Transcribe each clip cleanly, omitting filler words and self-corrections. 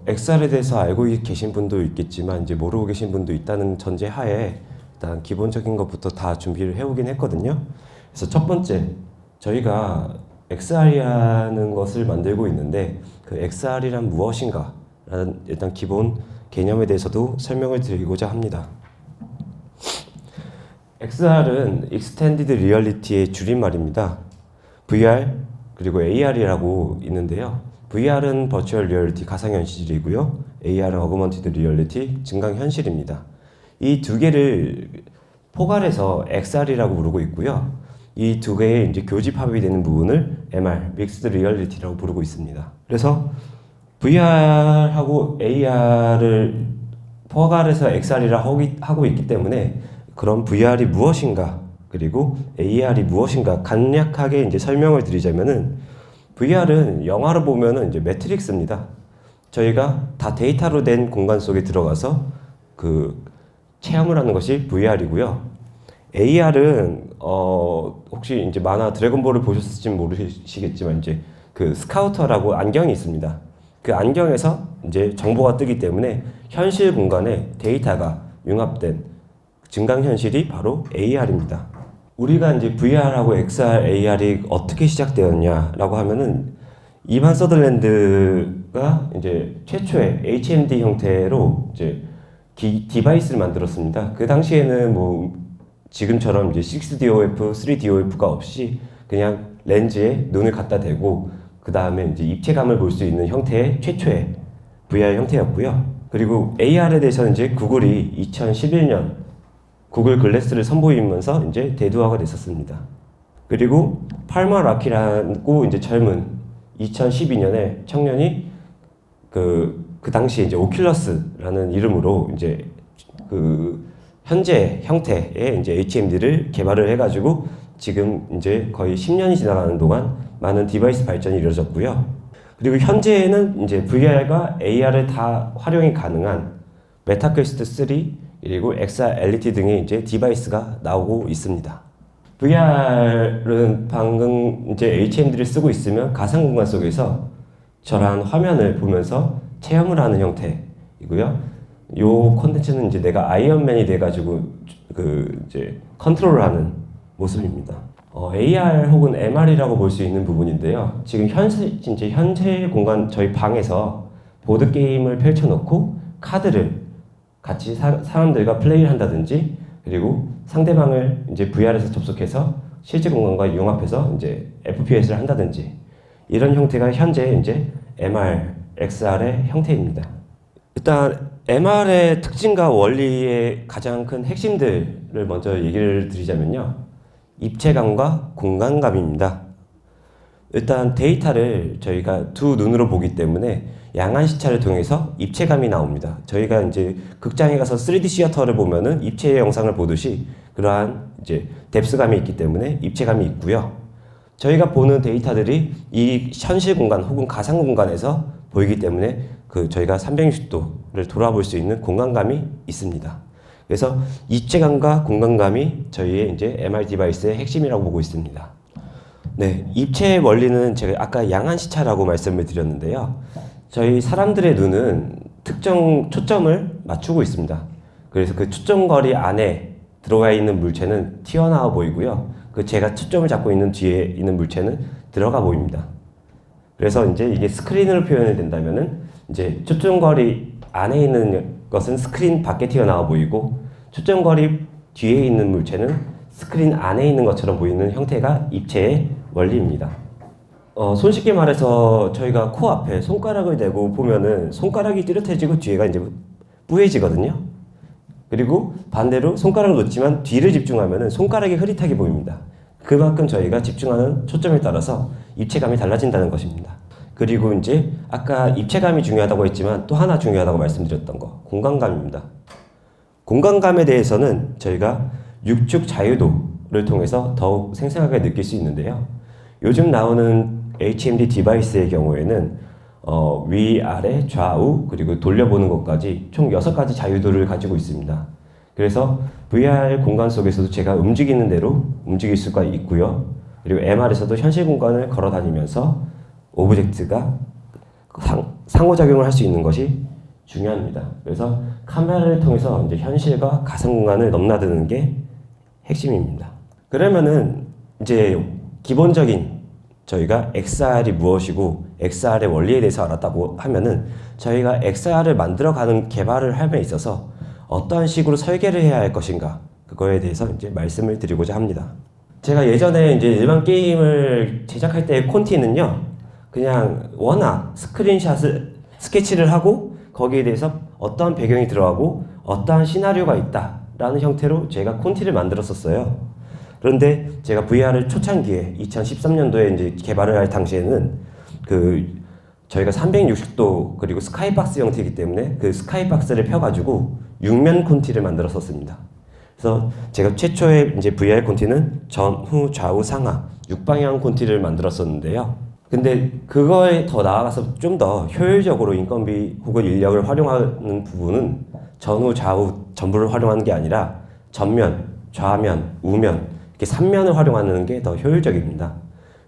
XR에 대해서 알고 계신 분도 있겠지만 이제 모르고 계신 분도 있다는 전제 하에 일단 기본적인 것부터 다 준비를 해오긴 했거든요. 그래서 첫 번째, 저희가 XR이라는 것을 만들고 있는데 그 XR이란 무엇인가? 라는 일단 기본 개념에 대해서도 설명을 드리고자 합니다. XR은 Extended Reality의 줄임말입니다. VR 그리고 AR이라고 있는데요. VR은 버추얼 리얼리티 가상현실이고요. AR은 어그먼티드 리얼리티 증강현실입니다. 이 두 개를 포괄해서 XR이라고 부르고 있고요. 이 두 개의 이제 교집합이 되는 부분을 MR, 믹스드 리얼리티라고 부르고 있습니다. 그래서 VR하고 AR을 포괄해서 XR이라고 하고 있기 때문에 그럼 VR이 무엇인가 그리고 AR이 무엇인가 간략하게 이제 설명을 드리자면은 VR은 영화로 보면은 이제 매트릭스입니다. 저희가 다 데이터로 된 공간 속에 들어가서 그 체험을 하는 것이 VR이고요. AR은 혹시 이제 만화 드래곤볼을 보셨을지 모르시겠지만 이제 그 스카우터라고 안경이 있습니다. 그 안경에서 이제 정보가 뜨기 때문에 현실 공간에 데이터가 융합된 증강현실이 바로 AR입니다. 우리가 이제 VR하고 XR, AR이 어떻게 시작되었냐라고 하면은 이반 서더랜드가 이제 최초의 HMD 형태로 이제 디바이스를 만들었습니다. 그 당시에는 뭐 지금처럼 이제 6DOF, 3DOF가 없이 그냥 렌즈에 눈을 갖다 대고 그 다음에 이제 입체감을 볼 수 있는 형태의 최초의 VR 형태였고요. 그리고 AR에 대해서는 이제 구글이 2011년 구글 글래스를 선보이면서 이제 대두화가 됐었습니다. 그리고 팔머 라키라고 이제 젊은 2012년에 청년이 그 당시에 이제 오큘러스라는 이름으로 이제 그 현재 형태의 이제 HMD를 개발을 해가지고 지금 이제 거의 10년이 지나가는 동안 많은 디바이스 발전이 이루어졌고요. 그리고 현재는 이제 VR과 AR을 다 활용이 가능한 메타퀘스트 3 그리고 XR, LT 등의 이제 디바이스가 나오고 있습니다. VR은 방금 이제 HMD를 쓰고 있으면 가상 공간 속에서 저런 화면을 보면서 체험을 하는 형태이고요. 요 콘텐츠는 이제 내가 아이언맨이 돼가지고 그 이제 컨트롤을 하는 모습입니다. AR 혹은 MR이라고 볼 수 있는 부분인데요. 지금 현재 공간 저희 방에서 보드 게임을 펼쳐놓고 카드를 같이 사람들과 플레이를 한다든지 그리고 상대방을 이제 VR에서 접속해서 실제 공간과 융합해서 이제 FPS를 한다든지 이런 형태가 현재 이제 MR, XR의 형태입니다. 일단 MR의 특징과 원리의 가장 큰 핵심들을 먼저 얘기를 드리자면요. 입체감과 공간감입니다. 일단 데이터를 저희가 두 눈으로 보기 때문에 양안 시차를 통해서 입체감이 나옵니다. 저희가 이제 극장에 가서 3D 시어터를 보면은 입체 영상을 보듯이 그러한 이제 뎁스감이 있기 때문에 입체감이 있고요. 저희가 보는 데이터들이 이 현실 공간 혹은 가상 공간에서 보이기 때문에 그 저희가 360도를 돌아볼 수 있는 공간감이 있습니다. 그래서 입체감과 공간감이 저희의 이제 MR 디바이스의 핵심이라고 보고 있습니다. 네, 입체의 원리는 제가 아까 양안 시차라고 말씀을 드렸는데요. 저희 사람들의 눈은 특정 초점을 맞추고 있습니다. 그래서 그 초점거리 안에 들어가 있는 물체는 튀어나와 보이고요. 그 제가 초점을 잡고 있는 뒤에 있는 물체는 들어가 보입니다. 그래서 이제 이게 스크린으로 표현이 된다면은 이제 초점거리 안에 있는 것은 스크린 밖에 튀어나와 보이고 초점거리 뒤에 있는 물체는 스크린 안에 있는 것처럼 보이는 형태가 입체의 원리입니다. 손쉽게 말해서 저희가 코앞에 손가락을 대고 보면은 손가락이 뚜렷해지고 뒤에가 이제 뿌얘지거든요. 그리고 반대로 손가락을 놓지만 뒤를 집중하면은 손가락이 흐릿하게 보입니다. 그만큼 저희가 집중하는 초점에 따라서 입체감이 달라진다는 것입니다. 그리고 이제 아까 입체감이 중요하다고 했지만 또 하나 중요하다고 말씀드렸던 거, 공간감입니다. 공간감에 대해서는 저희가 육축 자유도를 통해서 더욱 생생하게 느낄 수 있는데요. 요즘 나오는 HMD 디바이스의 경우에는 위, 아래, 좌우 그리고 돌려보는 것까지 총 6가지 자유도를 가지고 있습니다. 그래서 VR 공간 속에서도 제가 움직이는 대로 움직일 수가 있고요. 그리고 MR에서도 현실 공간을 걸어 다니면서 오브젝트가 상호작용을 할 수 있는 것이 중요합니다. 그래서 카메라를 통해서 이제 현실과 가상 공간을 넘나드는 게 핵심입니다. 그러면은 이제 기본적인 저희가 XR이 무엇이고 XR의 원리에 대해서 알았다고 하면은 저희가 XR을 만들어가는 개발을 함에 있어서 어떠한 식으로 설계를 해야 할 것인가 그거에 대해서 이제 말씀을 드리고자 합니다. 제가 예전에 이제 일반 게임을 제작할 때의 콘티는요, 그냥 워낙 스크린샷을 스케치를 하고 거기에 대해서 어떠한 배경이 들어가고 어떠한 시나리오가 있다라는 형태로 제가 콘티를 만들었었어요. 그런데 제가 VR을 초창기에 2013년도에 이제 개발을 할 당시에는 저희가 360도 그리고 스카이박스 형태이기 때문에 그 스카이박스를 펴가지고 육면 콘티를 만들었었습니다. 그래서 제가 최초의 이제 VR 콘티는 전후 좌우 상하 6방향 콘티를 만들었었는데요. 근데 그거에 더 나아가서 좀 더 효율적으로 인건비 혹은 인력을 활용하는 부분은 전후 좌우 전부를 활용하는 게 아니라 전면, 좌면, 우면 이렇게 3면을 활용하는 게 더 효율적입니다.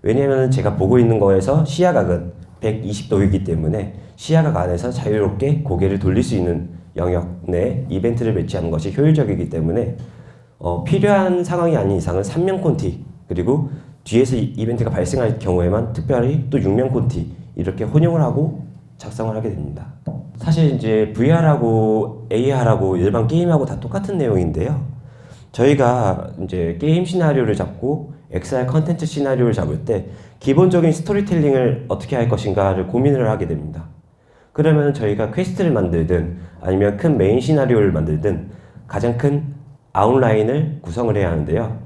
왜냐하면 제가 보고 있는 거에서 시야각은 120도이기 때문에 시야각 안에서 자유롭게 고개를 돌릴 수 있는 영역 내에 이벤트를 배치하는 것이 효율적이기 때문에 필요한 상황이 아닌 이상은 3면 콘티 그리고 뒤에서 이벤트가 발생할 경우에만 특별히 또 6면 콘티 이렇게 혼용을 하고 작성을 하게 됩니다. 사실 이제 VR하고 AR하고 일반 게임하고 다 똑같은 내용인데요. 저희가 이제 게임 시나리오를 잡고 XR 컨텐츠 시나리오를 잡을 때 기본적인 스토리텔링을 어떻게 할 것인가를 고민을 하게 됩니다. 그러면 저희가 퀘스트를 만들든 아니면 큰 메인 시나리오를 만들든 가장 큰 아웃라인을 구성을 해야 하는데요.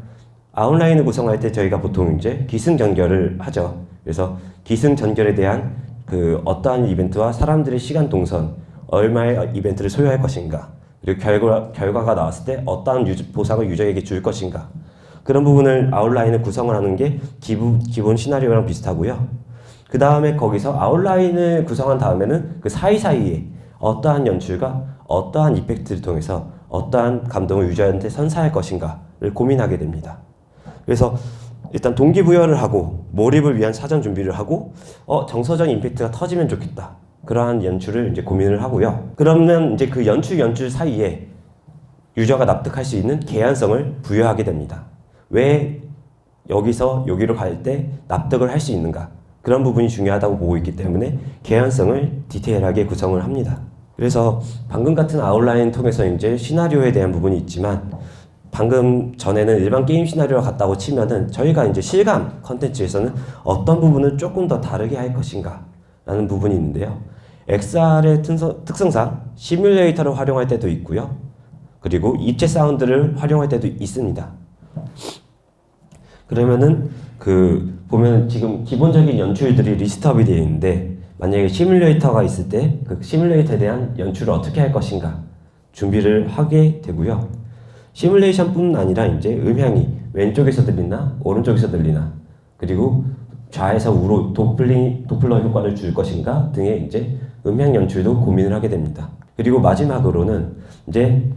아웃라인을 구성할 때 저희가 보통 이제 기승전결을 하죠. 그래서 기승전결에 대한 어떠한 이벤트와 사람들의 시간 동선, 얼마의 이벤트를 소요할 것인가, 그리고 결과가 나왔을 때 어떠한 보상을 유저에게 줄 것인가, 그런 부분을 아웃라인을 구성을 하는 게 기본 시나리오랑 비슷하고요. 그 다음에 거기서 아웃라인을 구성한 다음에는 그 사이사이에 어떠한 연출과 어떠한 이펙트를 통해서 어떠한 감동을 유저한테 선사할 것인가를 고민하게 됩니다. 그래서 일단 동기부여를 하고 몰입을 위한 사전 준비를 하고 정서적 임팩트가 터지면 좋겠다. 그러한 연출을 이제 고민을 하고요. 그러면 이제 그 연출 사이에 유저가 납득할 수 있는 개연성을 부여하게 됩니다. 왜 여기서 여기로 갈 때 납득을 할 수 있는가? 그런 부분이 중요하다고 보고 있기 때문에 개연성을 디테일하게 구성을 합니다. 그래서 방금 같은 아웃라인 통해서 이제 시나리오에 대한 부분이 있지만 방금 전에는 일반 게임 시나리오와 같다고 치면은 저희가 이제 실감 컨텐츠에서는 어떤 부분을 조금 더 다르게 할 것인가 라는 부분이 있는데요. XR의 특성상 시뮬레이터를 활용할 때도 있고요. 그리고 입체 사운드를 활용할 때도 있습니다. 그러면은 보면 지금 기본적인 연출들이 리스트업이 되어 있는데 만약에 시뮬레이터가 있을 때 그 시뮬레이터에 대한 연출을 어떻게 할 것인가 준비를 하게 되고요. 시뮬레이션뿐 아니라 이제 음향이 왼쪽에서 들리나 오른쪽에서 들리나 그리고 좌에서 우로 도플러 효과를 줄 것인가 등의 이제 음향 연출도 고민을 하게 됩니다. 그리고 마지막으로는 이제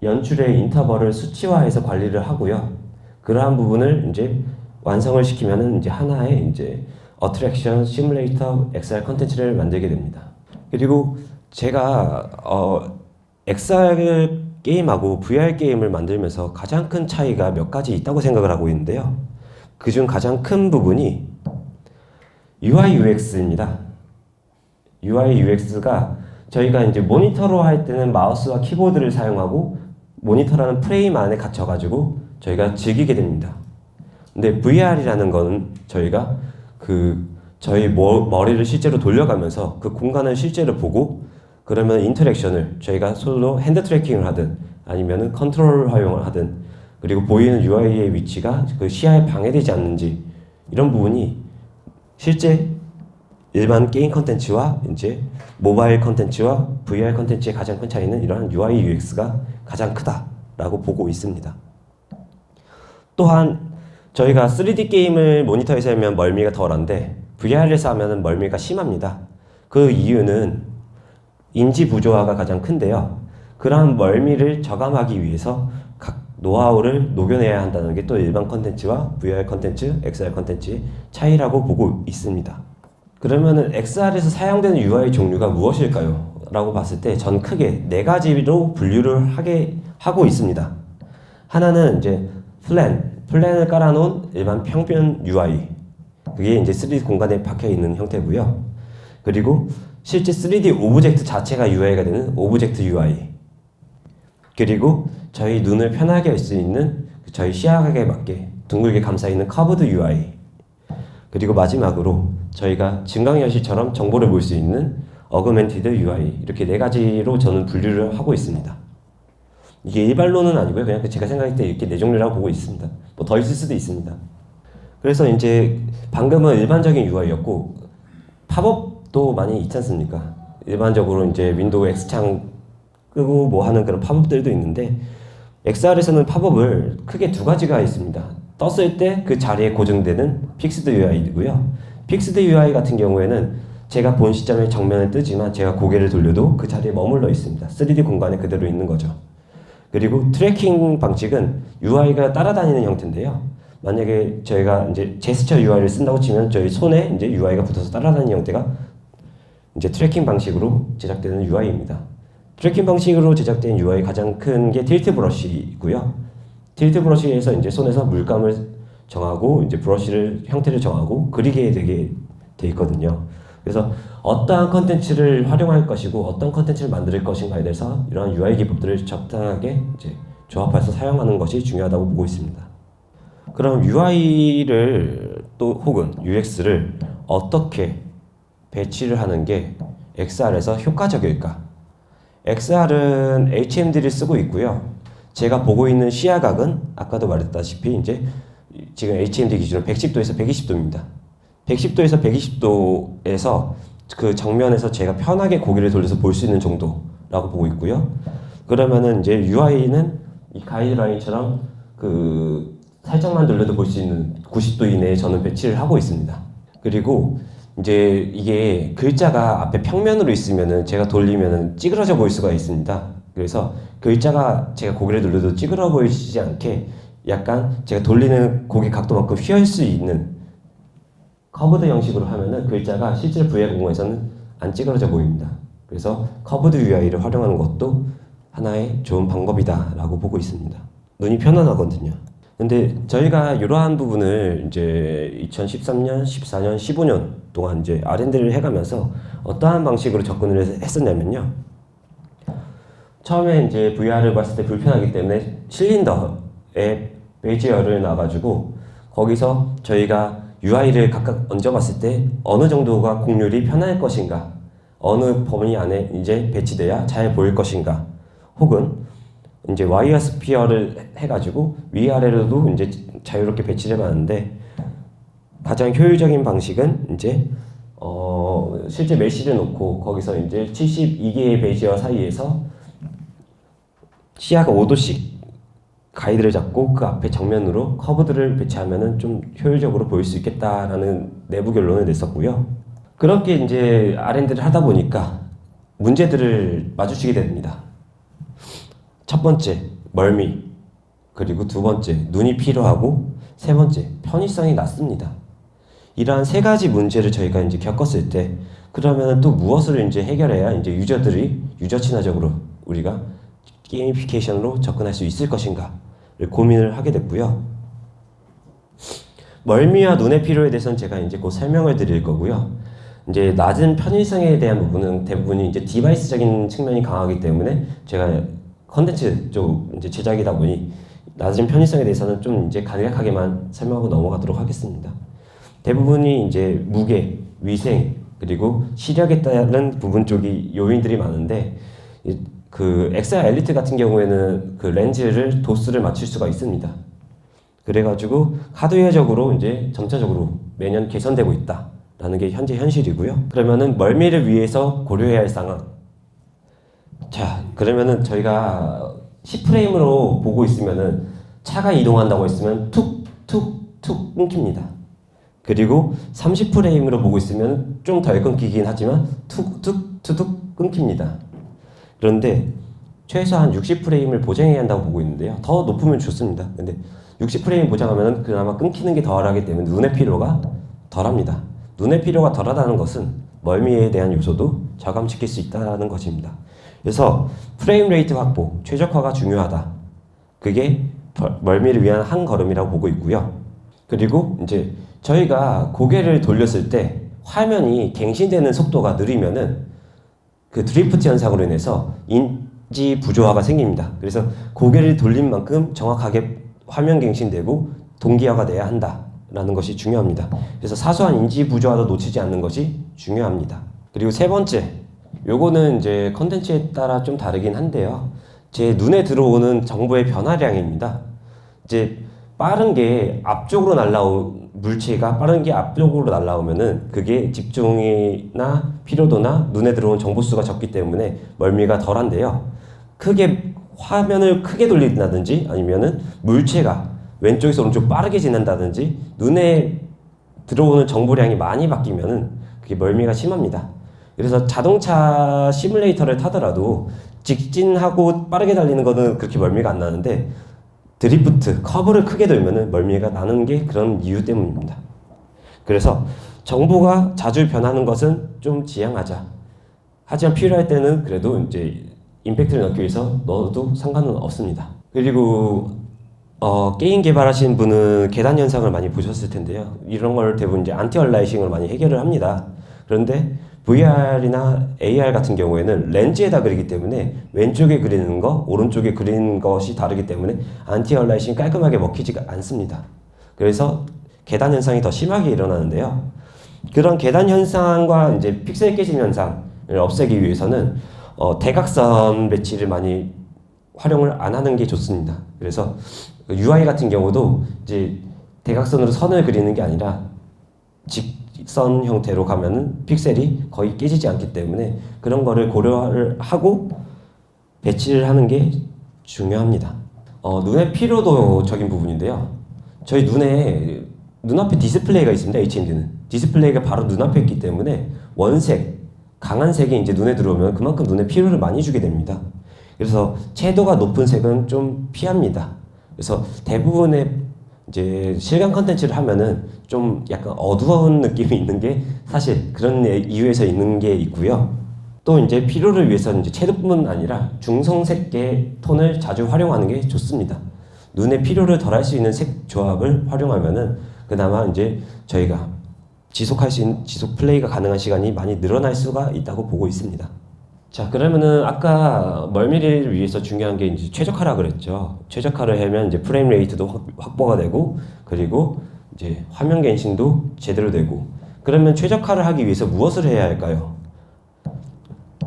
연출의 인터벌을 수치화해서 관리를 하고요. 그러한 부분을 이제 완성을 시키면은 이제 하나의 이제 어트랙션 시뮬레이터 XR 컨텐츠를 만들게 됩니다. 그리고 제가 XR 게임하고 VR 게임을 만들면서 가장 큰 차이가 몇 가지 있다고 생각을 하고 있는데요. 그중 가장 큰 부분이 UI UX입니다. UI UX가 저희가 이제 모니터로 할 때는 마우스와 키보드를 사용하고 모니터라는 프레임 안에 갇혀가지고 저희가 즐기게 됩니다. 근데 VR이라는 거는 저희가 저희 머리를 실제로 돌려가면서 그 공간을 실제로 보고 그러면 인터랙션을 저희가 손으로 핸드 트래킹을 하든 아니면은 컨트롤을 활용을 하든 그리고 보이는 UI의 위치가 그 시야에 방해되지 않는지 이런 부분이 실제 일반 게임 컨텐츠와 이제 모바일 컨텐츠와 VR 컨텐츠의 가장 큰 차이는 이러한 UI UX가 가장 크다라고 보고 있습니다. 또한 저희가 3D 게임을 모니터에서 하면 멀미가 덜한데 VR에서 하면 멀미가 심합니다. 그 이유는 인지 부조화가 가장 큰데요. 그러한 멀미를 저감하기 위해서 각 노하우를 녹여내야 한다는 게 또 일반 컨텐츠와 VR 컨텐츠, XR 컨텐츠의 차이라고 보고 있습니다. 그러면은 XR에서 사용되는 UI 종류가 무엇일까요? 라고 봤을 때 전 크게 네 가지로 분류를 하고 있습니다. 하나는 이제 플랜을 깔아놓은 일반 평면 UI. 그게 이제 3D 공간에 박혀 있는 형태고요. 그리고 실제 3D 오브젝트 자체가 UI가 되는 오브젝트 UI. 그리고 저희 눈을 편하게 할 수 있는 저희 시야각에 맞게 둥글게 감싸있는 커브드 UI. 그리고 마지막으로 저희가 증강현실처럼 정보를 볼 수 있는 어그멘티드 UI. 이렇게 네 가지로 저는 분류를 하고 있습니다. 이게 일반론은 아니고요. 그냥 제가 생각할 때 이렇게 네 종류라고 보고 있습니다. 뭐 더 있을 수도 있습니다. 그래서 이제 방금은 일반적인 UI였고 팝업도 많이 있지 않습니까? 일반적으로 이제 윈도우 X창 끄고 뭐 하는 그런 팝업들도 있는데 XR에서는 팝업을 크게 두 가지가 있습니다. 떴을 때 그 자리에 고정되는 픽스드 UI이고요. 픽스드 UI 같은 경우에는 제가 본 시점에 정면에 뜨지만 제가 고개를 돌려도 그 자리에 머물러 있습니다. 3D 공간에 그대로 있는 거죠. 그리고 트래킹 방식은 UI가 따라다니는 형태인데요. 만약에 저희가 이제 제스처 UI를 쓴다고 치면 저희 손에 이제 UI가 붙어서 따라다니는 형태가 이제 트래킹 방식으로 제작되는 UI입니다. 트래킹 방식으로 제작된 UI 가장 큰 게 틸트 브러쉬이고요. 틸트 브러쉬에서 이제 손에서 물감을 정하고 이제 브러쉬를 형태를 정하고 그리게 되게 돼 있거든요. 그래서 어떠한 컨텐츠를 활용할 것이고 어떤 컨텐츠를 만들 것인가에 대해서 이러한 UI 기법들을 적당하게 이제 조합해서 사용하는 것이 중요하다고 보고 있습니다. 그럼 UI를 또 혹은 UX를 어떻게 배치를 하는 게 XR에서 효과적일까? XR은 HMD를 쓰고 있고요. 제가 보고 있는 시야각은 아까도 말했다시피 이제 지금 HMD 기준으로 110도에서 120도입니다. 110도에서 120도에서 그 정면에서 제가 편하게 고개를 돌려서 볼 수 있는 정도라고 보고 있고요. 그러면은 이제 UI는 이 가이드라인처럼 그 살짝만 돌려도 볼 수 있는 90도 이내에 저는 배치를 하고 있습니다. 그리고 이제 이게 글자가 앞에 평면으로 있으면은 제가 돌리면은 찌그러져 보일 수가 있습니다. 그래서 글자가 제가 고개를 돌려도 찌그러 보이지 않게 약간 제가 돌리는 고개 각도만큼 휘어질 수 있는 커브드 형식으로 하면은 글자가 실제로 VR 공간에서는 안 찌그러져 보입니다. 그래서 커브드 UI를 활용하는 것도 하나의 좋은 방법이다라고 보고 있습니다. 눈이 편안하거든요. 근데 저희가 이러한 부분을 이제 2013년, 14년, 15년 동안 이제 R&D를 해가면서 어떠한 방식으로 접근을 했었냐면요. 처음에 이제 VR을 봤을 때 불편하기 때문에 실린더에 베이지어를 놔가지고 거기서 저희가 UI를 각각 얹어봤을 때 어느 정도가 곡률이 편할 것인가, 어느 범위 안에 이제 배치돼야 잘 보일 것인가, 혹은 이제 와이어 스피어를 해가지고 위아래로도 이제 자유롭게 배치를 해봤는데 가장 효율적인 방식은 이제 실제 메시를 놓고 거기서 이제 72개의 베이지어 사이에서 시야가 5도씩 가이드를 잡고 그 앞에 정면으로 커브들을 배치하면은 좀 효율적으로 보일 수 있겠다라는 내부 결론을 냈었고요. 그렇게 이제 R&D를 하다 보니까 문제들을 마주치게 됩니다. 첫 번째, 멀미. 그리고 두 번째, 눈이 필요하고 세 번째, 편의성이 낮습니다. 이러한 세 가지 문제를 저희가 이제 겪었을 때 그러면 또 무엇을 이제 해결해야 이제 유저들이 유저 친화적으로 우리가 게이미피케이션으로 접근할 수 있을 것인가를 고민을 하게 됐고요. 멀미와 눈의 피로에 대해서는 제가 이제 곧 설명을 드릴 거고요. 이제 낮은 편의성에 대한 부분은 대부분이 이제 디바이스적인 측면이 강하기 때문에 제가 컨텐츠 쪽 이제 제작이다 보니 낮은 편의성에 대해서는 좀 이제 간략하게만 설명하고 넘어가도록 하겠습니다. 대부분이 이제 무게, 위생, 그리고 시력에 따른 부분 쪽이 요인들이 많은데 그 XR 엘리트 같은 경우에는 그 렌즈를 도수를 맞출 수가 있습니다. 그래가지고 하드웨어적으로 이제 점차적으로 매년 개선되고 있다라는 게 현재 현실이고요. 그러면은 멀미를 위해서 고려해야 할 상황. 자, 그러면은 저희가 10프레임으로 보고 있으면은 차가 이동한다고 했으면 툭툭툭 끊깁니다. 그리고 30프레임으로 보고 있으면 좀 덜 끊기긴 하지만 툭툭툭 끊깁니다. 그런데 최소한 60프레임을 보장해야 한다고 보고 있는데요. 더 높으면 좋습니다. 근데 60프레임 보장하면 그나마 끊기는 게 덜하기 때문에 눈의 피로가 덜합니다. 눈의 피로가 덜하다는 것은 멀미에 대한 요소도 저감시킬 수 있다는 것입니다. 그래서 프레임 레이트 확보, 최적화가 중요하다. 그게 멀미를 위한 한 걸음이라고 보고 있고요. 그리고 이제 저희가 고개를 돌렸을 때 화면이 갱신되는 속도가 느리면은 그 드리프트 현상으로 인해서 인지 부조화가 생깁니다. 그래서 고개를 돌린 만큼 정확하게 화면 갱신되고 동기화가 돼야 한다라는 것이 중요합니다. 그래서 사소한 인지 부조화도 놓치지 않는 것이 중요합니다. 그리고 세 번째, 요거는 이제 컨텐츠에 따라 좀 다르긴 한데요. 제 눈에 들어오는 정보의 변화량입니다. 이제 빠른 게 앞쪽으로 날라온 물체가 빠른 게 앞쪽으로 날라오면은 그게 집중이나 피로도나 눈에 들어온 정보 수가 적기 때문에 멀미가 덜한데요. 화면을 크게 돌린다든지 아니면은 물체가 왼쪽에서 오른쪽 빠르게 지난다든지 눈에 들어오는 정보량이 많이 바뀌면은 그게 멀미가 심합니다. 그래서 자동차 시뮬레이터를 타더라도 직진하고 빠르게 달리는 거는 그렇게 멀미가 안 나는데 드리프트, 커브를 크게 돌면은 멀미가 나는 게 그런 이유 때문입니다. 그래서 정보가 자주 변하는 것은 좀 지양하자. 하지만 필요할 때는 그래도 이제 임팩트를 넣기 위해서 넣어도 상관은 없습니다. 그리고 게임 개발하시는 분은 계단 현상을 많이 보셨을 텐데요. 이런 걸 대부분 이제 안티 얼라이싱으로 많이 해결을 합니다. 그런데 VR이나 AR 같은 경우에는 렌즈에다 그리기 때문에 왼쪽에 그리는 거, 오른쪽에 그리는 것이 다르기 때문에 안티 얼라이싱이 깔끔하게 먹히지가 않습니다. 그래서 계단 현상이 더 심하게 일어나는데요. 그런 계단 현상과 이제 픽셀 깨짐 현상을 없애기 위해서는 대각선 배치를 많이 활용을 안 하는 게 좋습니다. 그래서 UI 같은 경우도 이제 대각선으로 선을 그리는 게 아니라 직선 형태로 가면은 픽셀이 거의 깨지지 않기 때문에 그런 거를 고려를 하고 배치를 하는 게 중요합니다. 눈의 피로도적인 부분인데요. 저희 눈앞에 디스플레이가 있습니다. HMD는 디스플레이가 바로 눈앞에 있기 때문에 원색, 강한 색이 이제 눈에 들어오면 그만큼 눈에 피로를 많이 주게 됩니다. 그래서 채도가 높은 색은 좀 피합니다. 그래서 대부분의 이제 실감 컨텐츠를 하면은 좀 약간 어두운 느낌이 있는 게 사실 그런 이유에서 있는 게 있고요. 또 이제 피로를 위해서 이제 채도뿐만 아니라 중성색계 톤을 자주 활용하는 게 좋습니다. 눈의 피로를 덜할 수 있는 색 조합을 활용하면은 그나마 이제 저희가 지속 플레이가 가능한 시간이 많이 늘어날 수가 있다고 보고 있습니다. 자, 그러면은 아까 멀미를 위해서 중요한 게 이제 최적화라 그랬죠. 최적화를 하면 이제 프레임 레이트도 확보가 되고 그리고 이제 화면 갱신도 제대로 되고 그러면 최적화를 하기 위해서 무엇을 해야 할까요?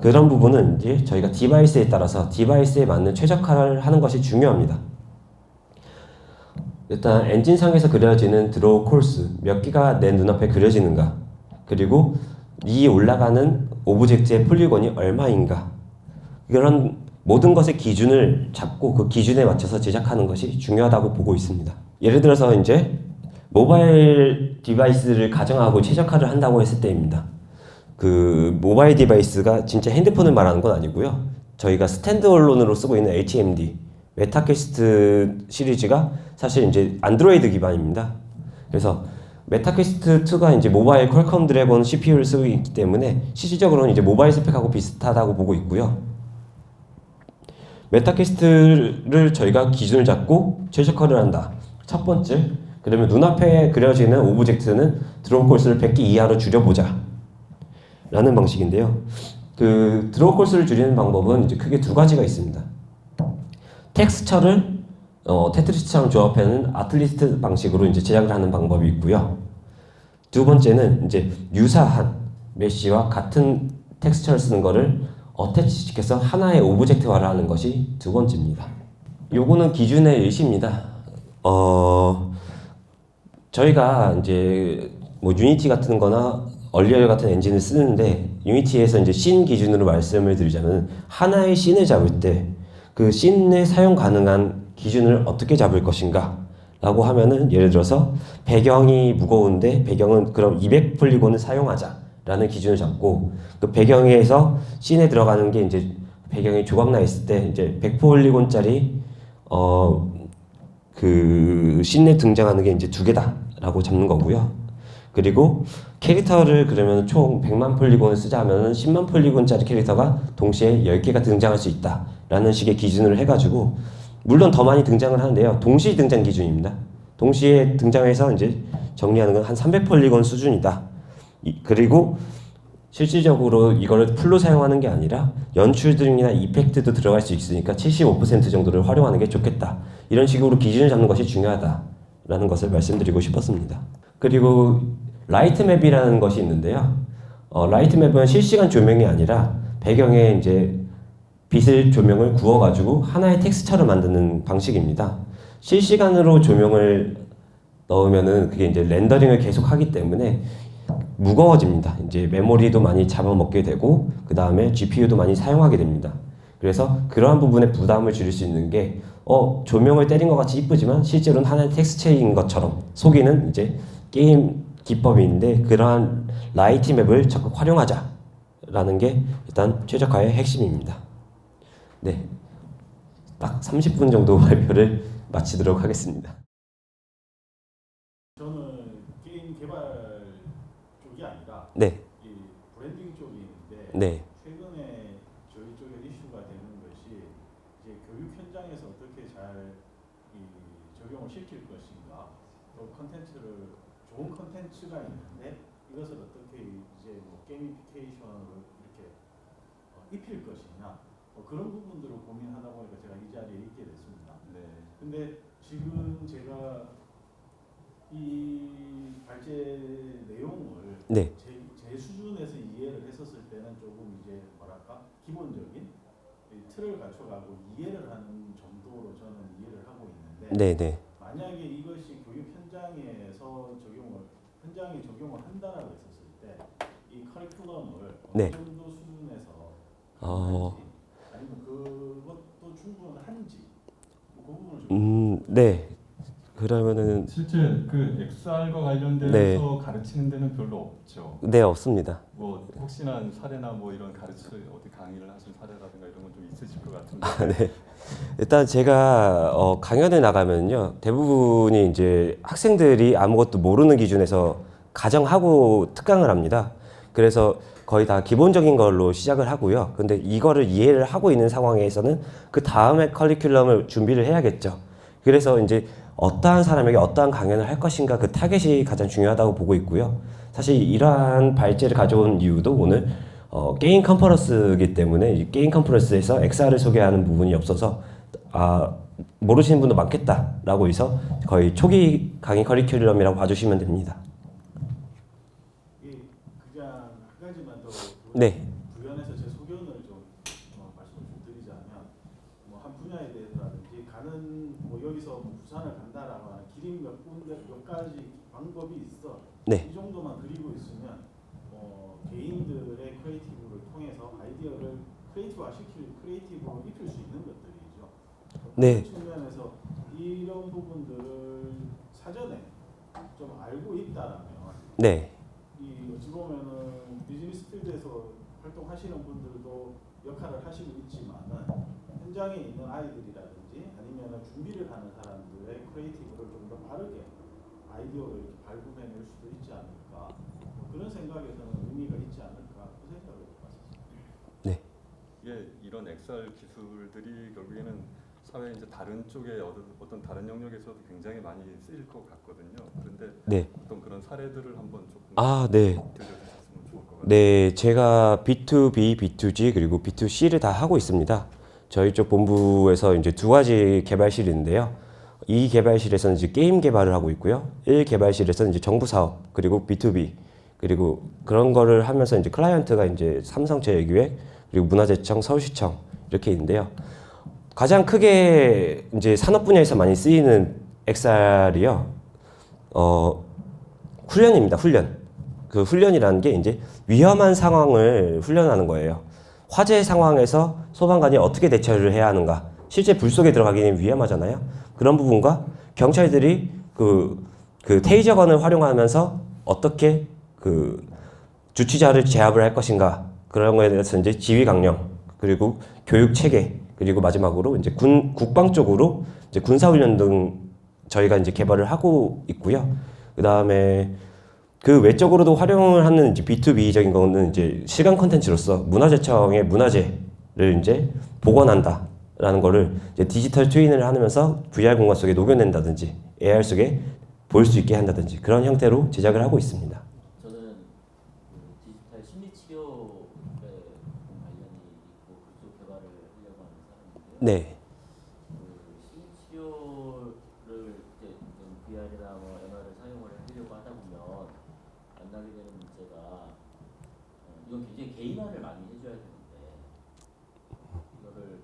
그런 부분은 이제 저희가 디바이스에 따라서 디바이스에 맞는 최적화를 하는 것이 중요합니다. 일단 엔진상에서 그려지는 드로우 콜스 몇 개가 내 눈앞에 그려지는가 그리고 이 올라가는 오브젝트의 폴리곤이 얼마인가 이런 모든 것의 기준을 잡고 그 기준에 맞춰서 제작하는 것이 중요하다고 보고 있습니다. 예를 들어서 이제 모바일 디바이스를 가정하고 최적화를 한다고 했을 때입니다. 그 모바일 디바이스가 진짜 핸드폰을 말하는 건 아니고요. 저희가 스탠드얼론으로 쓰고 있는 HMD, 메타퀘스트 시리즈가 사실 이제 안드로이드 기반입니다. 그래서 메타퀘스트 2가 이제 모바일 퀄컴 드래곤 CPU를 쓰고 있기 때문에 실질적으로는 이제 모바일 스펙하고 비슷하다고 보고 있고요. 메타퀘스트를 저희가 기준을 잡고 최적화를 한다. 첫 번째, 그러면 눈앞에 그려지는 오브젝트는 드로우 콜스를 100개 이하로 줄여보자 라는 방식인데요. 그 드로우 콜스를 줄이는 방법은 이제 크게 두 가지가 있습니다. 텍스처를 테트리스처럼 조합하는 아틀리스트 방식으로 이제 제작을 하는 방법이 있고요. 두 번째는 이제 유사한 메쉬와 같은 텍스처를 쓰는 거를 어태치시켜서 하나의 오브젝트화를 하는 것이 두 번째입니다. 요거는 기준의 일시입니다. 저희가 이제 뭐 유니티 같은 거나 얼리얼 같은 엔진을 쓰는데 유니티에서 이제 씬 기준으로 말씀을 드리자면 하나의 씬을 잡을 때 그 씬에 사용 가능한 기준을 어떻게 잡을 것인가 라고 하면은 예를 들어서 배경이 무거운데 배경은 그럼 200 폴리곤을 사용하자 라는 기준을 잡고 그 배경에서 씬에 들어가는 게 이제 배경이 조각나 있을 때 이제 100 폴리곤짜리 그 씬에 등장하는 게 이제 2개다 라고 잡는 거고요. 그리고 캐릭터를 그러면 총 100만 폴리곤을 쓰자 하면은 10만 폴리곤짜리 캐릭터가 동시에 10개가 등장할 수 있다 라는 식의 기준을 해가지고, 물론 더 많이 등장을 하는데요, 동시 등장 기준입니다. 동시에 등장해서 이제 정리하는 건 한 300폴리곤 수준이다. 그리고 실질적으로 이거를 풀로 사용하는 게 아니라 연출들이나 이펙트도 들어갈 수 있으니까 75% 정도를 활용하는 게 좋겠다. 이런 식으로 기준을 잡는 것이 중요하다라는 것을 말씀드리고 싶었습니다. 그리고 라이트 맵이라는 것이 있는데요. 라이트 맵은 실시간 조명이 아니라 배경에 이제 빛을 조명을 구워가지고 하나의 텍스처를 만드는 방식입니다. 실시간으로 조명을 넣으면은 그게 이제 렌더링을 계속 하기 때문에 무거워집니다. 이제 메모리도 많이 잡아먹게 되고, 그 다음에 GPU도 많이 사용하게 됩니다. 그래서 그러한 부분에 부담을 줄일 수 있는 게, 조명을 때린 것 같이 이쁘지만 실제로는 하나의 텍스처인 것처럼 속이는 이제 게임 기법인데, 그러한 라이트 맵을 적극 활용하자라는 게 일단 최적화의 핵심입니다. 네, 딱 30분 정도 발표를 마치도록 하겠습니다. 저는 게임 개발 쪽이 아니라 네, 이 브랜딩 쪽이 있는데, 네, 최근에 저희 쪽에 이슈가 되는 것이 이제 교육 현장에서 어떻게 잘 적용을 시킬 것인가, 또 컨텐츠를 좋은 컨텐츠가 있는데 이것을 어떻게 이제 뭐 게이미피케이션으로 이렇게 입힐 것이냐, 그런 부분들을 고민하다 보니까 제가 이 자리에 있게 됐습니다. 네. 근데 지금 제가 이 발제 내용을 네, 제 수준에서 이해를 했었을 때는 조금 이제 뭐랄까 기본적인 이 틀을 갖춰가고 이해를 하는 정도로 저는 이해를 하고 있는데, 네, 네. 만약에 이것이 교육 현장에 적용을 한다라고 했었을 때 이 커리큘럼을 네. 어느 정도 수준에서 가능한지, 아니면 그것도 충분한지, 그 부분을 좀 네. 그러면은 실제 그 XR과 관련돼서 네. 가르치는 데는 별로 없죠. 네, 없습니다. 뭐 혹시나 사례나 뭐 이런 어디 강의를 하신 사례라든가 이런 건 좀 있으실 것 같은데. 네. 일단 제가 강연에 나가면요, 대부분이 이제 학생들이 아무것도 모르는 기준에서 가정하고 특강을 합니다. 그래서 거의 다 기본적인 걸로 시작을 하고요. 근데 이거를 이해를 하고 있는 상황에서는 그 다음에 커리큘럼을 준비를 해야겠죠. 그래서 이제 어떠한 사람에게 어떠한 강연을 할 것인가, 그 타겟이 가장 중요하다고 보고 있고요. 사실 이러한 발제를 가져온 이유도 오늘 게임 컨퍼런스이기 때문에 이 게임 컨퍼런스에서 XR을 소개하는 부분이 없어서 모르시는 분도 많겠다라고 해서 거의 초기 강의 커리큘럼이라고 봐주시면 됩니다. 그냥 한 가지만 더 네. 부연해서 제 소견을 좀 말씀을 좀 드리자면, 뭐 한 분야에 대해서라든지 가는 뭐 여기서 뭐 부산을 간다라고 하는 길이 몇 가지 방법이 있어. 네. 이 정도만 그리고 있으면 개인들의 크리에이티브를 통해서 아이디어를 크리에이티브로 입힐 수 있는 것들이죠. 네. 그런 측면에서 이런 부분들을 사전에 좀 알고 있다라면, 네. 어찌 보면은 비즈니스 필드에서 활동하시는 분들도 역할을 하시고 있지만은 현장에 있는 아이들이라든지 아니면 준비를 하는 사람들의 크리에이티브를 좀 더 빠르게 아이디어를 이렇게 발굴해낼 수도 있지 않을까, 그런 생각에서는 의미가 있지 않을까, 그 생각을 해봤습니다. 네. 이게 이런 XR 기술들이 결국에는 사회 이제 다른 쪽에 어떤 다른 영역에서도 굉장히 많이 쓰일 것 같거든요. 그런데 네. 어떤 그런 사례들을 한번 조금 네. 들려주셨으면 좋을 것 같아요. 네, 제가 B2B, B2G 그리고 B2C를 다 하고 있습니다. 저희 쪽 본부에서 이제 두 가지 개발실이 있는데요. 이 개발실에서는 이제 게임 개발을 하고 있고요. 1 개발실에서는 이제 정부 사업 그리고 B2B 그리고 그런 거를 하면서 이제 클라이언트가 이제 삼성제일기획 그리고 문화재청, 서울시청 이렇게 있는데요. 가장 크게 이제 산업 분야에서 많이 쓰이는 XR이요. 훈련입니다. 훈련. 그 훈련이라는 게 이제 위험한 상황을 훈련하는 거예요. 화재 상황에서 소방관이 어떻게 대처를 해야 하는가. 실제 불 속에 들어가기는 위험하잖아요. 그런 부분과 경찰들이 그 테이저건을 활용하면서 어떻게 그 주치자를 제압을 할 것인가. 그런 거에 대해서 이제 지휘 강령, 그리고 교육 체계, 그리고 마지막으로 이제 국방 쪽으로 이제 군사 훈련 등 저희가 이제 개발을 하고 있고요. 그 다음에 그 외적으로도 활용을 하는 이제 B2B적인 거는 이제 시간 콘텐츠로서 문화재청의 문화재를 이제 복원한다라는 거를 이제 디지털 트윈을 하면서 VR 공간 속에 녹여낸다든지 AR 속에 볼 수 있게 한다든지 그런 형태로 제작을 하고 있습니다. 저는 그 디지털 심리치료에 관련이 있고 그쪽 개발을 하려고 하는 사람인데요. 네. 그 심리치료를 이제 VR이나 뭐 MR을 사용을 하려고 하다 보면 만나게 되는 문제가 이건 굉장히 개인화를 많이 해줘야 되는데 이거를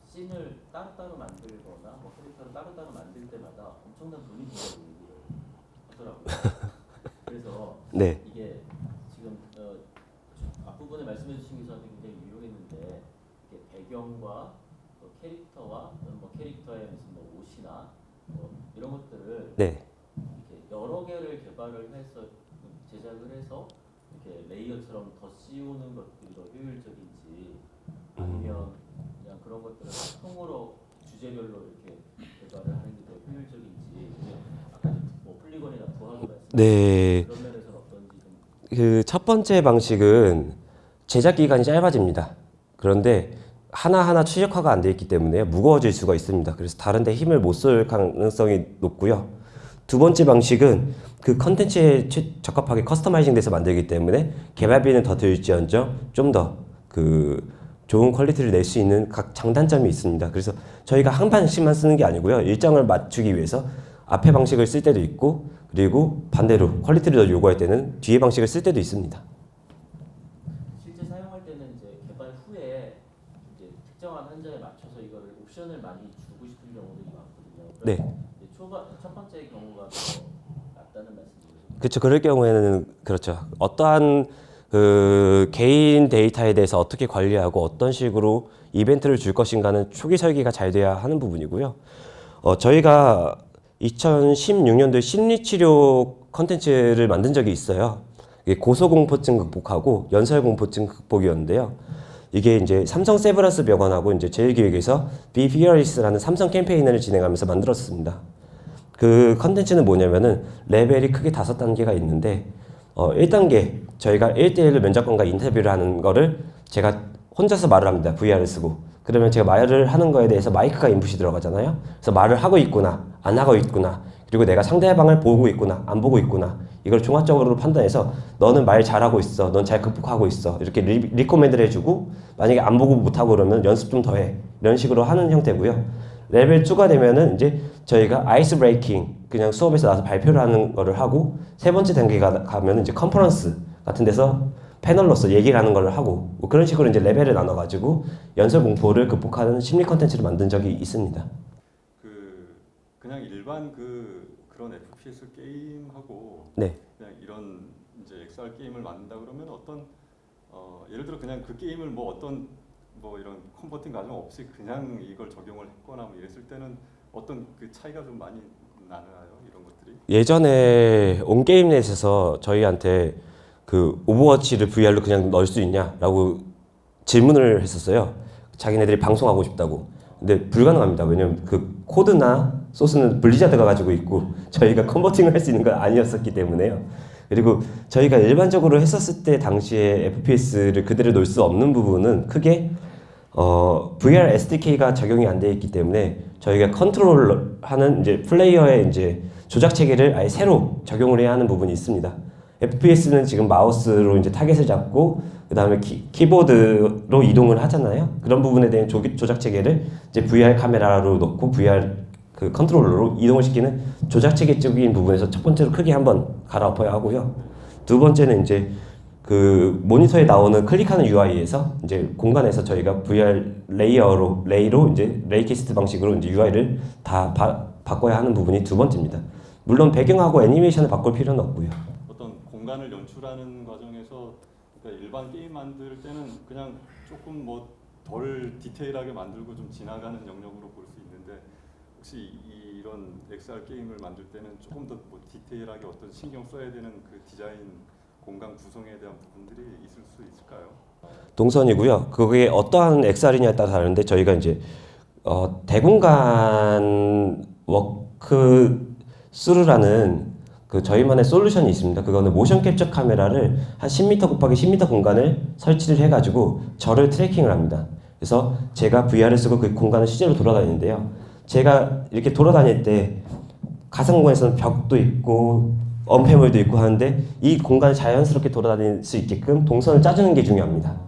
씬을 따로따로 만들거나 뭐 캐릭터를 따로따로 만들 때마다 엄청난 돈이 든다고 얘기를 하더라고요. 그래서 네. 이게 지금 앞부분에 말씀해 주신 게 저한테 굉장히 유용했는데 이게 배경과 또 캐릭터와 또는 뭐 캐릭터의 무슨 뭐 옷이나 뭐 이런 것들을 네. 이렇게 여러 개를 개발을 해서 제작을 해서 이렇게 레이어처럼 더 씌우는 것들이 더 효율적인지 아니면 그냥 그런 것들을 통으로 주제별로 이렇게 개발을 하는 게 더 효율적인지 아까 뭐 폴리곤이나 부하기 말씀 네. 그런 면에서는 어떤지 좀 그 첫 번째 방식은 제작 기간이 짧아집니다. 그런데 하나하나 최적화가 안 돼 있기 때문에 무거워질 수가 있습니다. 그래서 다른 데 힘을 못 쏠 가능성이 높고요. 두 번째 방식은 그 컨텐츠에 적합하게 커스터마이징 돼서 만들기 때문에 개발비는 더 들지언정 좀 더 그 좋은 퀄리티를 낼 수 있는 각 장단점이 있습니다. 그래서 저희가 한 방식만 쓰는 게 아니고요. 일정을 맞추기 위해서 앞에 방식을 쓸 때도 있고 그리고 반대로 퀄리티를 더 요구할 때는 뒤에 방식을 쓸 때도 있습니다. 실제 사용할 때는 이제 개발 후에 이제 특정한 한자에 맞춰서 이거를 옵션을 많이 주고 싶은 경우들이 많거든요. 네. 이제 첫 번째 경우가 더 낫다는 말씀이죠. 그렇죠. 그럴 경우에는 그렇죠. 어떠한 그 개인 데이터에 대해서 어떻게 관리하고 어떤 식으로 이벤트를 줄 것인가는 초기 설계가 잘 돼야 하는 부분이고요. 저희가 2016년도에 심리치료 컨텐츠를 만든 적이 있어요. 이게 고소공포증 극복하고 연설공포증 극복이었는데요. 이게 이제 삼성 세브란스 병원하고 이제 제일기획에서 Be Fearless라는 삼성 캠페인을 진행하면서 만들었습니다. 그 컨텐츠는 뭐냐면은 레벨이 크게 5단계가 있는데 1단계 저희가 1대1로 면접관과 인터뷰를 하는 거를 제가 혼자서 말을 합니다. VR을 쓰고. 그러면 제가 말을 하는 거에 대해서 마이크가 인풋이 들어가잖아요. 그래서 말을 하고 있구나, 안 하고 있구나, 그리고 내가 상대방을 보고 있구나, 안 보고 있구나, 이걸 종합적으로 판단해서 너는 말 잘하고 있어, 넌 잘 극복하고 있어, 이렇게 리코멘드를 해주고 만약에 안 보고 못하고 그러면 연습 좀 더 해, 이런 식으로 하는 형태고요. 레벨 2가 되면은 이제 저희가 아이스 브레이킹, 그냥 수업에서 나와서 발표를 하는 거를 하고, 세 번째 단계가 가면은 이제 컨퍼런스 같은 데서 패널로서 얘기를 하는 걸 하고, 뭐 그런 식으로 이제 레벨을 나눠가지고 연설 공포를 극복하는 심리 컨텐츠를 만든 적이 있습니다. 그냥 일반 그런 FPS 게임하고 네. 그냥 이런 이제 XR 게임을 만든다 그러면 어떤 예를 들어 그냥 그 게임을 뭐 어떤 뭐 이런 컨버팅 과정 없이 그냥 이걸 적용을 했거나 뭐 이랬을 때는 어떤 그 차이가 좀 많이 나나요? 이런 것들이? 예전에 온게임넷에서 저희한테 그 오버워치를 VR로 그냥 넣을 수 있냐라고 질문을 했었어요. 자기네들이 방송하고 싶다고. 근데 불가능합니다. 왜냐면 그 코드나 소스는 블리자드가 가지고 있고 저희가 컨버팅을 할 수 있는 건 아니었었기 때문에요. 그리고 저희가 일반적으로 했었을 때 당시에 FPS를 그대로 놓을 수 없는 부분은 크게 VR SDK가 적용이 안 되어 있기 때문에 저희가 컨트롤하는 이제 플레이어의 이제 조작 체계를 아예 새로 적용을 해야 하는 부분이 있습니다. FPS는 지금 마우스로 이제 타겟을 잡고 그 다음에 키보드로 이동을 하잖아요. 그런 부분에 대한 조작 체계를 이제 VR 카메라로 넣고 VR 그 컨트롤러로 이동을 시키는 조작 체계적인 부분에서 첫 번째로 크게 한번 갈아엎어야 하고요. 두 번째는 이제 그 모니터에 나오는 클릭하는 UI에서 이제 공간에서 저희가 VR 레이로 이제 레이캐스트 방식으로 이제 UI를 다 바꿔야 하는 부분이 두 번째입니다. 물론 배경하고 애니메이션을 바꿀 필요는 없고요. 어떤 공간을 연출하는 과정에서 그러니까 일반 게임 만들 때는 그냥 조금 뭐 덜 디테일하게 만들고 좀 지나가는 영역으로 볼 수 있는데 혹시 이런 XR 게임을 만들 때는 조금 더 뭐 디테일하게 어떤 신경 써야 되는 그 디자인 공간 구성에 대한 부분들이 있을 수 있을까요? 동선이고요. 그게 어떠한 XR이냐에 따라 다른데 저희가 이제 대공간 워크 스루라는 그 저희만의 솔루션이 있습니다. 그거는 모션 캡처 카메라를 한 10m 곱하기 10m 공간을 설치를 해가지고 저를 트래킹을 합니다. 그래서 제가 VR을 쓰고 그 공간을 실제로 돌아다니는데요. 제가 이렇게 돌아다닐 때 가상 공간에서는 벽도 있고 엄폐물도 있고 하는데 이 공간을 자연스럽게 돌아다닐 수 있게끔 동선을 짜주는 게 중요합니다.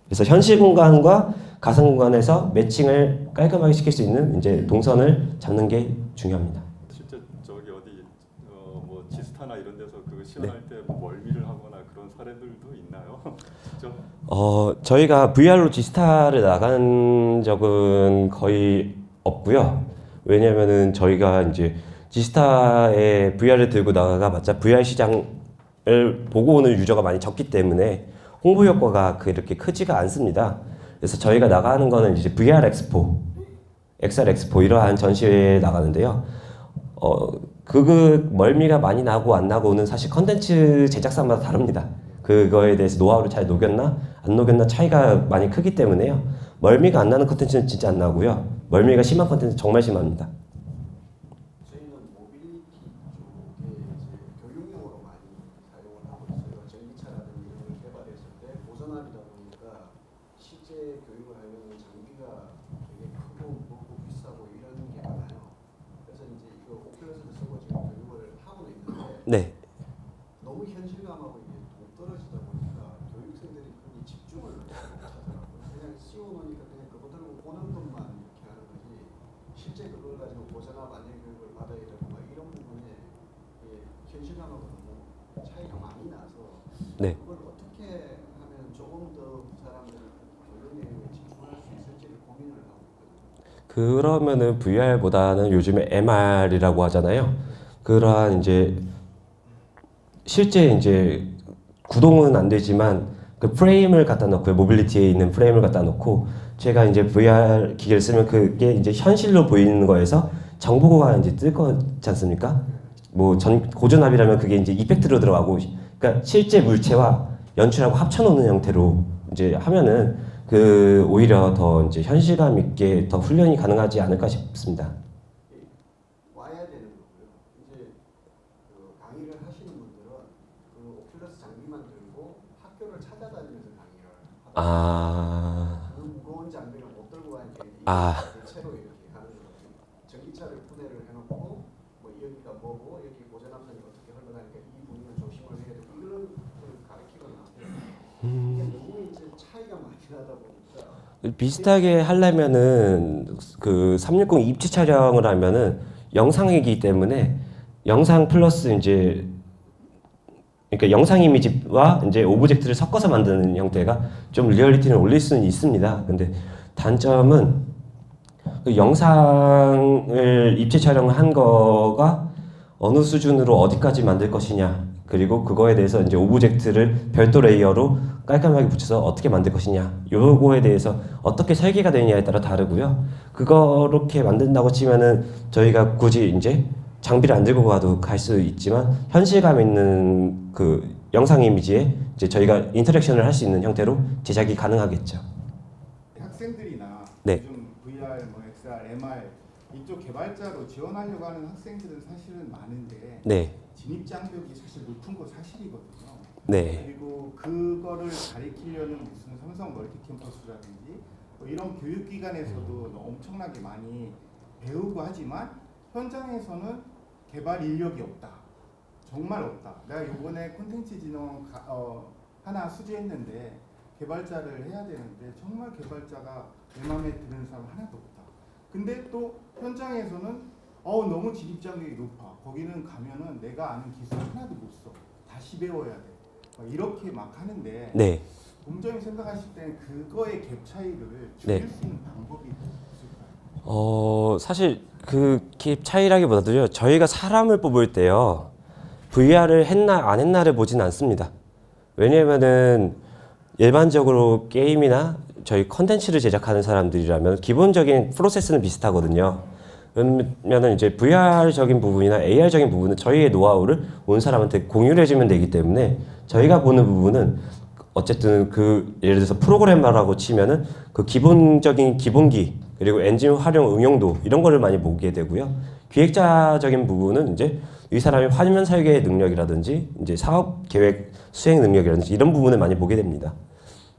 그래서 현실 공간과 가상 공간에서 매칭을 깔끔하게 시킬 수 있는 이제 동선을 잡는 게 중요합니다. 실제 저기 어디 뭐 지스타나 이런 데서 그거 시연할 때 멀미를 하거나 그런 사례들도 있나요? 직접? 저희가 VR로 지스타를 나간 적은 거의 없고요. 왜냐면은 저희가 이제 지스타에 VR을 들고 나가봤자 VR 시장을 보고 오는 유저가 많이 적기 때문에 홍보 효과가 그렇게 크지가 않습니다. 그래서 저희가 나가는 거는 이제 VR 엑스포, XR 엑스포 이러한 전시회에 나가는데요. 그 멀미가 많이 나고 안 나고는 사실 컨텐츠 제작사마다 다릅니다. 그거에 대해서 노하우를 잘 녹였나 안 녹였나 차이가 많이 크기 때문에요. 멀미가 안 나는 컨텐츠는 진짜 안 나고요. 멀미가 심한 컨텐츠 정말 심합니다. 저희는 모빌리티 쪽에 이제 교육용으로 많이 사용을 하고 있어요. 전기차라든지 이런 걸 개발했을 때 보선압이다 보니까 실제 교육을 하려면 장비가 되게 크고 무겁고 비싸고 이런 게 많아요. 그래서 이제 이거 오큘러스를 쓰고 지금 교육을 하고 있는데 네. 너무 현실감하고 이게 동떨어지다 보니까 교육생들이 거의 집중을 못하더라고요. 그냥 씌워놓으니까 그냥 그거 들고 보는 것만 이렇게 하는 거지 실제 그걸 가지고 보전압 안전 교육을 받아야 되고 막 이런 부분에 현실감하고 너무 차이가 많이 나서 네. 그걸 어떻게 하면 조금 더 사람들이 교육 내용에 집중할 수 있을지를 고민을 하고 있거든요. 그러면은 VR보다는 요즘에 MR이라고 하잖아요. 그러한 이제 실제 이제 구동은 안 되지만 그 프레임을 갖다 놓고 모빌리티에 있는 프레임을 갖다 놓고 제가 이제 VR 기계를 쓰면 그게 이제 현실로 보이는 거에서 정보가 이제 뜰 거지 않습니까? 뭐 고전압이라면 그게 이제 이펙트로 들어가고 그러니까 실제 물체와 연출하고 합쳐놓는 형태로 이제 하면은 그 오히려 더 이제 현실감 있게 더 훈련이 가능하지 않을까 싶습니다. 와야 되는 거고요. 이제 그 강의를 하시는 분들은 그 오큘러스 장비만 들고 학교를 찾아다니면서 강의를 하거든요. 그 무거운 장비를 못 들고 가니까 대체로 이렇게 하는 거예요. 전기차를 분해를 해놓고 뭐 여기가 뭐고 여기 고전압선이 어떻게 흘러가니까 이 부분을 조심을 해야 되고 이런 걸 가르치거나 이게 너무 이제 차이가 많이 나다 보니까 비슷하게 하려면은 그 360 입체 촬영을 하면은 영상이기 때문에 영상 플러스 이제 그러니까 영상 이미지와 이제 오브젝트를 섞어서 만드는 형태가 좀 리얼리티를 올릴 수는 있습니다. 근데 단점은 그 영상을 입체 촬영을 한 거가 어느 수준으로 어디까지 만들 것이냐 그리고 그거에 대해서 이제 오브젝트를 별도 레이어로 깔끔하게 붙여서 어떻게 만들 것이냐 요거에 대해서 어떻게 설계가 되느냐에 따라 다르고요. 그렇게 만든다고 치면은 저희가 굳이 이제 장비를 안 들고 가도 갈 수 있지만 현실감 있는 그 영상 이미지에 이제 저희가 인터랙션을 할 수 있는 형태로 제작이 가능하겠죠. 학생들이나 네. 요즘 VR, 뭐 XR, MR 이쪽 개발자로 지원하려고 하는 학생들은 사실은 많은데 네. 진입 장벽이 사실 높은 거 사실이거든요. 네. 그리고 그거를 가리키려는 무슨 삼성 멀티캠퍼스라든지 뭐 이런 교육기관에서도 엄청나게 많이 배우고 하지만 현장에서는 개발 인력이 없다. 정말 없다. 내가 이번에 콘텐츠 진흥 하나 수주했는데 개발자를 해야 되는데 정말 개발자가 내 마음에 드는 사람 하나도 없다. 근데 또 현장에서는 너무 진입 장벽이 높아. 거기는 가면은 내가 아는 기술 하나도 못 써. 다시 배워야 돼. 이렇게 막 하는데 네. 본점이 생각하실 때는 그거의 갭 차이를 줄일 네. 수 있는 방법이 있을까요? 사실 그 갭 차이라기보다도요. 저희가 사람을 뽑을 때요. VR을 했나 안 했나를 보진 않습니다. 왜냐면은 일반적으로 게임이나 저희 컨텐츠를 제작하는 사람들이라면 기본적인 프로세스는 비슷하거든요. 그러면은 이제 VR적인 부분이나 AR적인 부분은 저희의 노하우를 온 사람한테 공유를 해주면 되기 때문에 저희가 보는 부분은 어쨌든 그 예를 들어서 프로그래머라고 치면은 그 기본적인 기본기 그리고 엔진 활용 응용도 이런 거를 많이 보게 되고요. 기획자적인 부분은 이제 이 사람의 화면 설계 능력이라든지 이제 사업 계획 수행 능력이라든지 이런 부분을 많이 보게 됩니다.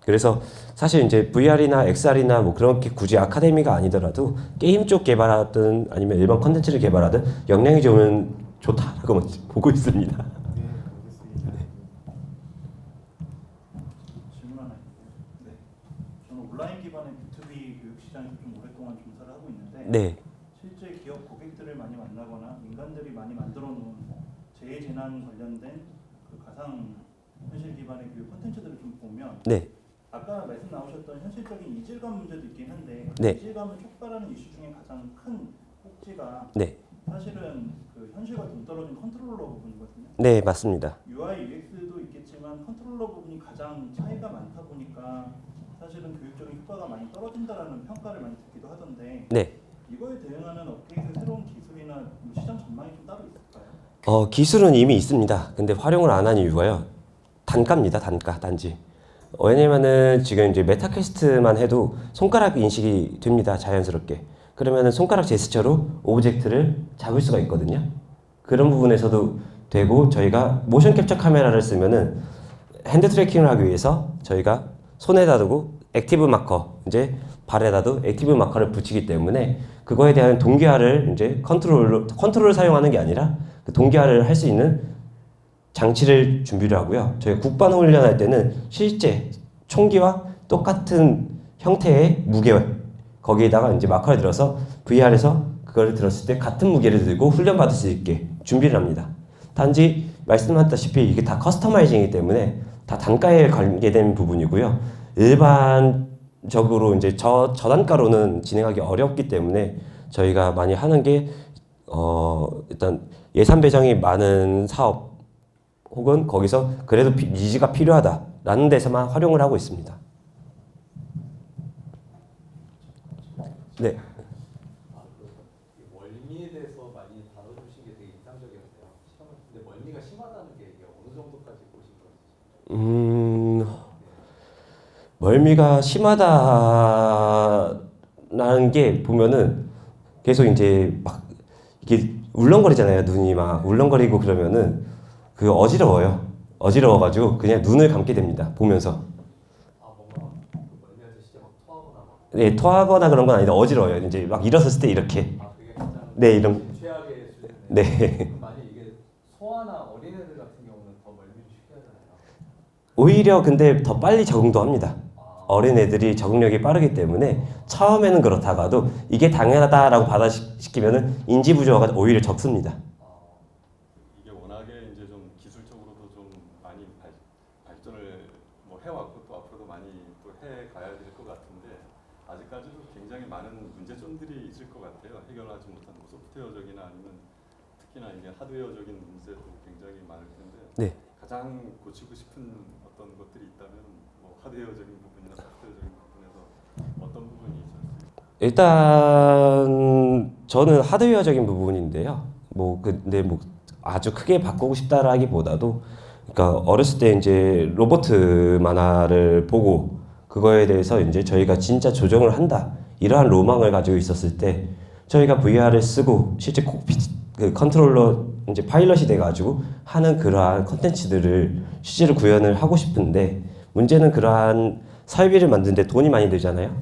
그래서 사실 이제 VR이나 XR이나 뭐 그렇게 굳이 아카데미가 아니더라도 게임 쪽 개발하든 아니면 일반 컨텐츠를 개발하든 역량이 좋다라고 보고 있습니다. 네, 알겠습니다. 질문 하나 있고요. 네. 저는 온라인 기반의 B2B 교육 시장에서 좀 오랫동안 종사를 하고 있는데 네, 실제 기업 고객들을 많이 만나거나 민간들이 많이 만들어 놓은 재해재난 관련된 그 가상 현실 기반의 교육 콘텐츠들을 좀 보면 네, 아까 말씀 나오셨던 현실적인 이질감 문제도 있긴 한데 네. 이질감을 촉발하는 이슈 중에 가장 큰 꼭지가 네, 사실은 그 현실과 동떨어진 컨트롤러 부분이거든요. 네, 맞습니다. UI, UX도 있겠지만 컨트롤러 부분이 가장 차이가 많다 보니까 사실은 교육적인 효과가 많이 떨어진다라는 평가를 많이 듣기도 하던데 네. 이거에 대응하는 업계에서 새로운 기술이나 뭐 시장 전망이 좀 따로 있을까요? 기술은 이미 있습니다. 근데 활용을 안 한 이유가요. 단가입니다. 단지. 왜냐면은 지금 이제 메타퀘스트만 해도 손가락 인식이 됩니다. 자연스럽게. 그러면은 손가락 제스처로 오브젝트를 잡을 수가 있거든요. 그런 부분에서도 되고 저희가 모션 캡처 카메라를 쓰면은 핸드 트래킹을 하기 위해서 저희가 손에다 두고 액티브 마커 이제 발에다도 액티브 마커를 붙이기 때문에 그거에 대한 동기화를 이제 컨트롤을 사용하는 게 아니라 그 동기화를 할 수 있는 장치를 준비를 하고요. 저희가 국방 훈련할 때는 실제 총기와 똑같은 형태의 무게 거기에다가 이제 마커를 들어서 VR에서 그걸 들었을 때 같은 무게를 들고 훈련 받을 수 있게 준비를 합니다. 단지 말씀하셨다시피 이게 다 커스터마이징이기 때문에 다 단가에 관계된 부분이고요. 일반적으로 이제 저단가로는 진행하기 어렵기 때문에 저희가 많이 하는 게 일단 예산 배정이 많은 사업 혹은 거기서 그래도 니즈가 필요하다라는 데서만 활용을 하고 있습니다. 네. 멀미에 대해서 많이 다뤄주신 게 되게 인상적이었어요. 근데 멀미가 심하다는 게 이게 어느 정도까지 보신 거예요? 멀미가 심하다라는 게 보면은 계속 이제 막 이게 울렁거리잖아요. 눈이 막 울렁거리고 그러면은 그 어지러워가지고 그냥 눈을 감게 됩니다. 보면서. 뭔가 멀미할 때 진짜 막 토하거나 막. 네, 토하거나 그런 건 아닌데 어지러워요. 이제 막 일어섰을 때 이렇게. 그게 가장 네, 이런. 최악의 수준. 네. 그럼 만약 이게 소아나 어린애들 같은 경우는 더 멀미를 쉽게 하잖아요. 오히려 근데 더 빨리 적응도 합니다. 어린애들이 적응력이 빠르기 때문에 처음에는 그렇다가도 이게 당연하다라고 받아시키면은 인지 부조화가 오히려 적습니다. 이게 워낙에 이제 좀 기술적으로도 좀 많이 발전을 뭐 해왔고 또 앞으로도 많이 또 해가야 될 것 같은데 아직까지도 굉장히 많은 문제점들이 있을 것 같아요. 해결하지 못한 뭐 소프트웨어적이나 아니면 특히나 이제 하드웨어적인 문제도 굉장히 많을 텐데 네. 가장 고치고 싶은 어떤 것들이 있다면 뭐 하드웨어적인 부분이나 소프트웨어적인 부분에서 어떤 부분이 있었어요? 일단 저는 하드웨어적인 부분인데요. 근데 아주 크게 바꾸고 싶다라기보다도 그러니까 어렸을 때 이제 로봇 만화를 보고 그거에 대해서 이제 저희가 진짜 조정을 한다 이러한 로망을 가지고 있었을 때 저희가 VR을 쓰고 실제 콕핏 그 컨트롤러 이제 파일럿이 돼가지고 하는 그러한 컨텐츠들을 실제로 구현을 하고 싶은데 문제는 그러한 설비를 만드는데 돈이 많이 들잖아요.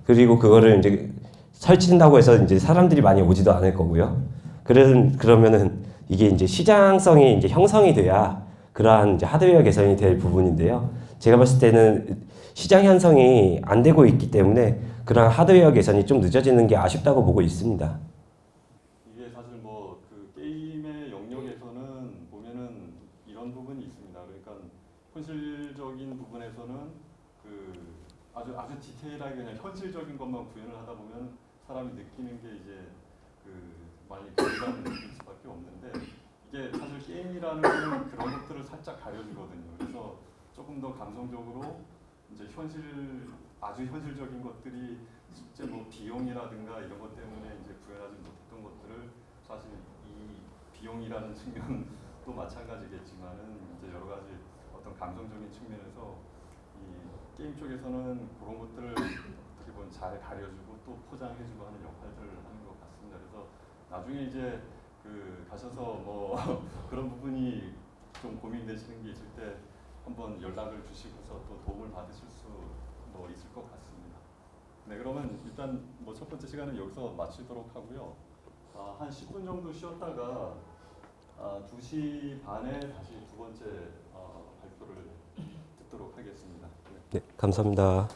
그리고 그거를 이제 설치한다고 해서 이제 사람들이 많이 오지도 않을 거고요. 그러면은 이게 이제 시장성이 이제 형성이 돼야 그러한 이제 하드웨어 개선이 될 부분인데요. 제가 봤을 때는 시장 형성이 안 되고 있기 때문에 그러한 하드웨어 개선이 좀 늦어지는 게 아쉽다고 보고 있습니다. 이게 사실 뭐 그 게임의 영역에서는 보면은 이런 부분이 있습니다. 그러니까 현실적인 부분에서는 그 아주 디테일하게 그냥 현실적인 것만 구현을 하다 보면 사람이 느끼는 게 이제 그 많이 거리감을 느낄 수밖에 없는데 이게 사실 게임이라는 거는 그런 것들을 살짝 가려주거든요. 그래서 조금 더 감성적으로 이제 아주 현실적인 것들이 실제 뭐 비용이라든가 이런 것 때문에 이제 구현하지 못했던 것들을 사실 이 비용이라는 측면도 마찬가지겠지만은 이제 여러 가지 어떤 감성적인 측면에서 이 게임 쪽에서는 그런 것들을 어떻게 보면 잘 가려주고 또 포장해주고 하는 역할들을 하는 것 같습니다. 그래서 나중에 이제 가셔서 뭐 그런 부분이 좀 고민되시는 게 있을 때 한번 연락을 주시고서 또 도움을 받으실 수 뭐 있을 것 같습니다. 네, 그러면 일단 뭐 첫 번째 시간은 여기서 마치도록 하고요. 한 10분 정도 쉬었다가 2시 반에 다시 두 번째 발표를 듣도록 하겠습니다. 네, 감사합니다.